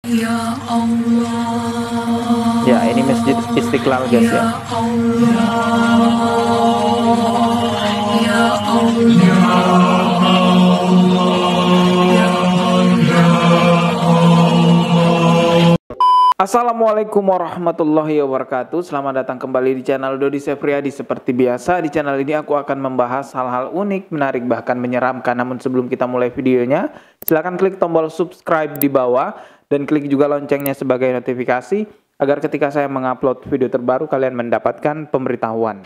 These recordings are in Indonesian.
Ya Allah. Ya, ini Masjid Istiqlal guys ya. Ya Allah. Assalamualaikum warahmatullahi wabarakatuh. Selamat datang kembali di channel Dodi Sefriadi. Seperti biasa di channel ini aku akan membahas hal-hal unik, menarik, bahkan menyeramkan. Namun sebelum kita mulai videonya, silahkan klik tombol subscribe di bawah dan klik juga loncengnya sebagai notifikasi agar ketika saya mengupload video terbaru kalian mendapatkan pemberitahuan.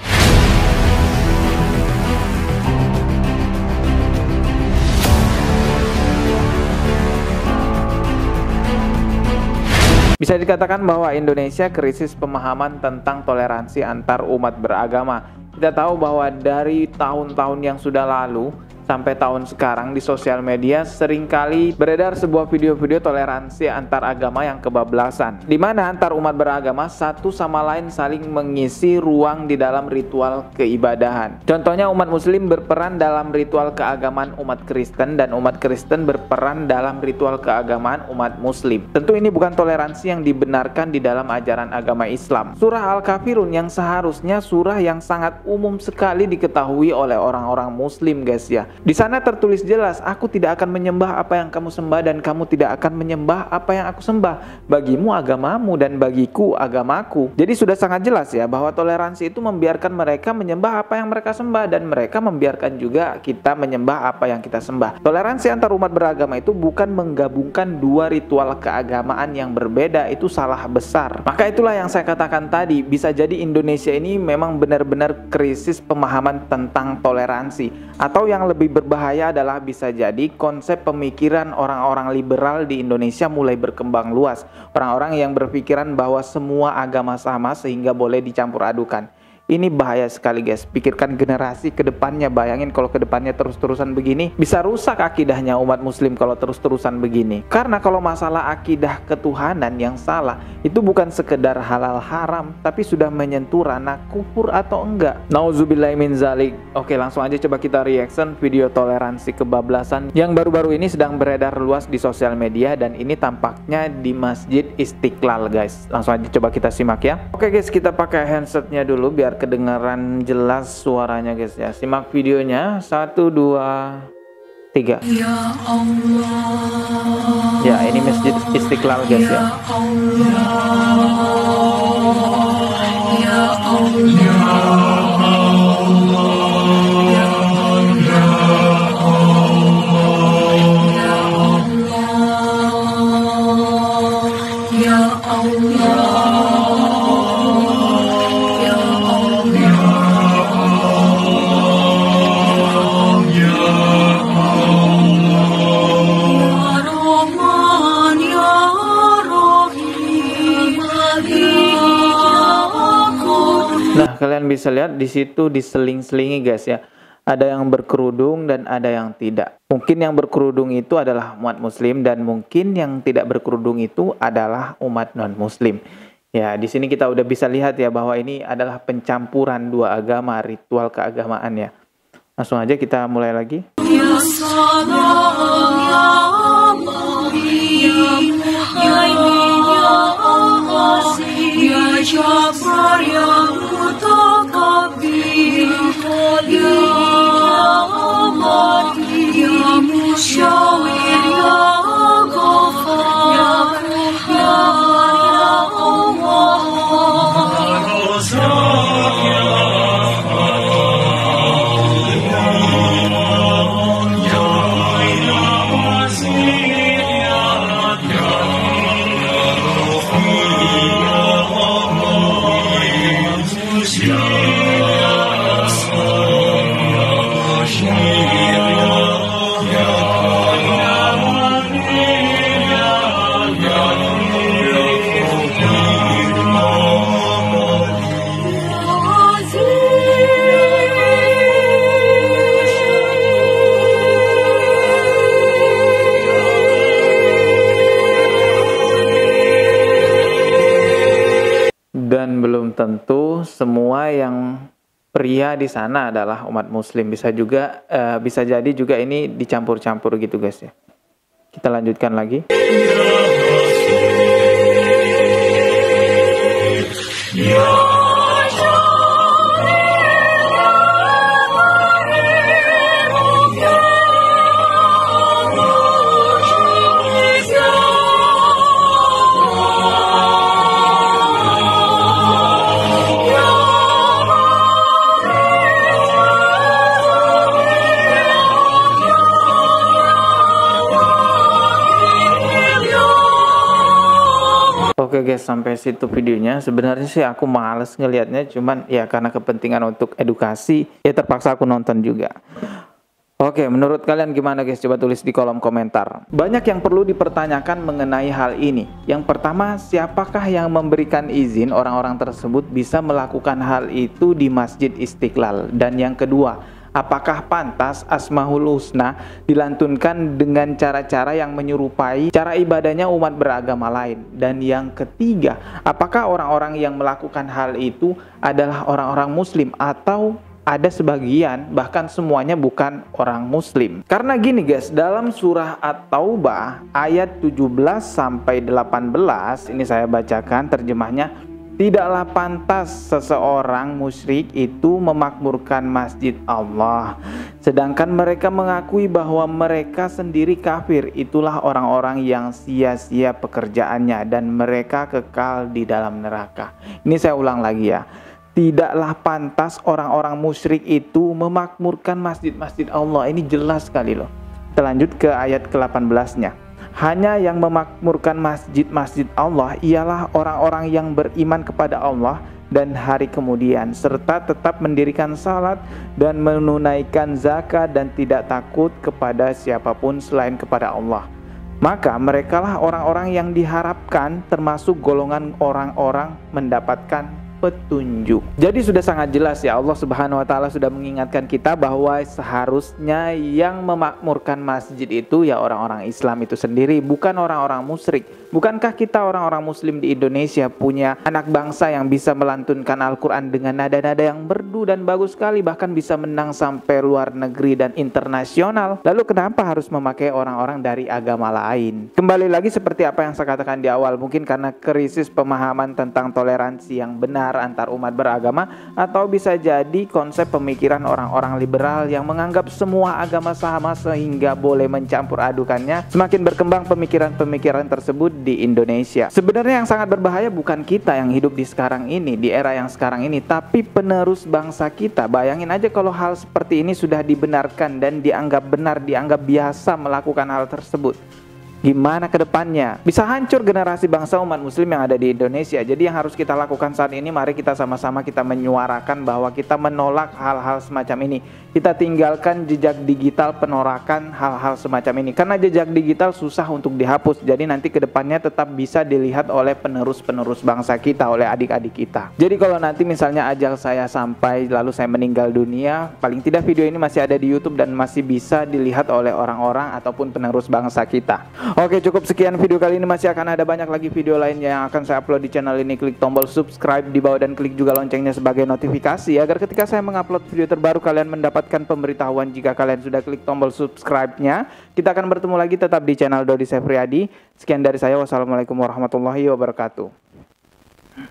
Bisa dikatakan bahwa Indonesia krisis pemahaman tentang toleransi antar umat beragama. Kita tahu bahwa dari tahun-tahun yang sudah lalu sampai tahun sekarang di sosial media seringkali beredar sebuah video-video toleransi antar agama yang kebablasan, di mana antar umat beragama satu sama lain saling mengisi ruang di dalam ritual keibadahan. Contohnya umat muslim berperan dalam ritual keagamaan umat Kristen dan umat Kristen berperan dalam ritual keagamaan umat muslim. Tentu ini bukan toleransi yang dibenarkan di dalam ajaran agama Islam. Surah Al-Kafirun yang seharusnya surah yang sangat umum sekali diketahui oleh orang-orang muslim guys ya. Di sana tertulis jelas, aku tidak akan menyembah apa yang kamu sembah dan kamu tidak akan menyembah apa yang aku sembah. Bagimu agamamu dan bagiku agamaku. Jadi sudah sangat jelas ya bahwa toleransi itu membiarkan mereka menyembah apa yang mereka sembah dan mereka membiarkan juga kita menyembah apa yang kita sembah. Toleransi antar umat beragama itu bukan menggabungkan dua ritual keagamaan yang berbeda, itu salah besar. Maka itulah yang saya katakan tadi, bisa jadi Indonesia ini memang benar-benar krisis pemahaman tentang toleransi, atau yang lebih berbahaya adalah bisa jadi konsep pemikiran orang-orang liberal di Indonesia mulai berkembang luas. Orang-orang yang berpikiran bahwa semua agama sama sehingga boleh dicampur adukan. Ini bahaya sekali guys. Pikirkan generasi ke depannya. Bayangin kalau ke depannya terus-terusan begini, bisa rusak akidahnya umat muslim kalau terus-terusan begini. Karena kalau masalah akidah ketuhanan yang salah, itu bukan sekedar halal haram, tapi sudah menyentuh ranah kufur atau enggak. Nauzubillahi min zalik. Oke, langsung aja coba kita reaction video toleransi kebablasan yang baru-baru ini sedang beredar luas di sosial media, dan ini tampaknya di Masjid Istiqlal guys. Langsung aja coba kita simak ya. Oke guys, kita pakai handsetnya dulu biar kedengaran jelas suaranya guys ya. Simak videonya. 1, 2, 3. Ya Allah. Ya, ini Masjid Istiqlal guys ya. Ya Allah. Ya Allah. Nah, kalian bisa lihat di situ diseling-selingi guys ya. Ada yang berkerudung dan ada yang tidak. Mungkin yang berkerudung itu adalah umat muslim dan mungkin yang tidak berkerudung itu adalah umat non-muslim. Ya, di sini kita udah bisa lihat ya bahwa ini adalah pencampuran dua agama, ritual keagamaan ya. Langsung aja kita mulai lagi. Ya salam ya Allah, ya Allah, ya Jafar ya Mutakabbir, ya Allah, ya Musyawir ya Ghafar, ya Dan belum tentu semua yang pria di sana adalah umat muslim. Bisa jadi juga ini dicampur-campur gitu guys ya. Kita lanjutkan lagi. Oke guys, sampai situ videonya. Sebenarnya sih aku males ngelihatnya, cuman ya karena kepentingan untuk edukasi, ya terpaksa aku nonton juga. Oke, menurut kalian gimana guys? Coba tulis di kolom komentar. Banyak yang perlu dipertanyakan mengenai hal ini. Yang pertama, siapakah yang memberikan izin orang-orang tersebut bisa melakukan hal itu di Masjid Istiqlal? Dan yang kedua, apakah pantas Asmaul Husna dilantunkan dengan cara-cara yang menyerupai cara ibadahnya umat beragama lain? Dan yang ketiga, apakah orang-orang yang melakukan hal itu adalah orang-orang muslim atau ada sebagian bahkan semuanya bukan orang muslim? Karena gini guys, dalam surah At-Taubah ayat 17 sampai 18 ini saya bacakan terjemahnya. Tidaklah pantas seseorang musyrik itu memakmurkan masjid Allah, sedangkan mereka mengakui bahwa mereka sendiri kafir. Itulah orang-orang yang sia-sia pekerjaannya dan mereka kekal di dalam neraka. Ini saya ulang lagi ya. Tidaklah pantas orang-orang musyrik itu memakmurkan masjid-masjid Allah. Ini jelas sekali loh. Kita lanjut ke ayat ke-18-nya. Hanya yang memakmurkan masjid-masjid Allah ialah orang-orang yang beriman kepada Allah dan hari kemudian, serta tetap mendirikan salat dan menunaikan zakat dan tidak takut kepada siapapun selain kepada Allah. Maka merekalah orang-orang yang diharapkan termasuk golongan orang-orang mendapatkan petunjuk. Jadi sudah sangat jelas ya, Allah Subhanahu wa taala sudah mengingatkan kita bahwa seharusnya yang memakmurkan masjid itu ya orang-orang Islam itu sendiri, bukan orang-orang musyrik. Bukankah kita orang-orang muslim di Indonesia punya anak bangsa yang bisa melantunkan Al-Qur'an dengan nada-nada yang merdu dan bagus sekali, bahkan bisa menang sampai luar negeri dan internasional? Lalu kenapa harus memakai orang-orang dari agama lain? Kembali lagi seperti apa yang saya katakan di awal, mungkin karena krisis pemahaman tentang toleransi yang benar antar umat beragama, atau bisa jadi konsep pemikiran orang-orang liberal yang menganggap semua agama sama sehingga boleh mencampur adukannya. Semakin berkembang pemikiran-pemikiran tersebut di Indonesia. Sebenarnya yang sangat berbahaya bukan kita yang hidup di sekarang ini, di era yang sekarang ini, tapi penerus bangsa kita. Bayangin aja kalau hal seperti ini sudah dibenarkan dan dianggap benar, dianggap biasa melakukan hal tersebut. Gimana ke depannya? Bisa hancur generasi bangsa umat muslim yang ada di Indonesia. Jadi yang harus kita lakukan saat ini, mari kita sama-sama kita menyuarakan bahwa kita menolak hal-hal semacam ini. Kita tinggalkan jejak digital penolakan hal-hal semacam ini. Karena jejak digital susah untuk dihapus. Jadi nanti ke depannya tetap bisa dilihat oleh penerus-penerus bangsa kita, oleh adik-adik kita. Jadi kalau nanti misalnya ajal saya sampai lalu saya meninggal dunia, paling tidak video ini masih ada di YouTube dan masih bisa dilihat oleh orang-orang ataupun penerus bangsa kita. Oke, cukup sekian video kali ini. Masih akan ada banyak lagi video lainnya yang akan saya upload di channel ini. Klik tombol subscribe di bawah dan klik juga loncengnya sebagai notifikasi agar ketika saya mengupload video terbaru kalian mendapatkan pemberitahuan jika kalian sudah klik tombol subscribe-nya. Kita akan bertemu lagi tetap di channel Dodi Sefriadi. Sekian dari saya. Wassalamualaikum warahmatullahi wabarakatuh.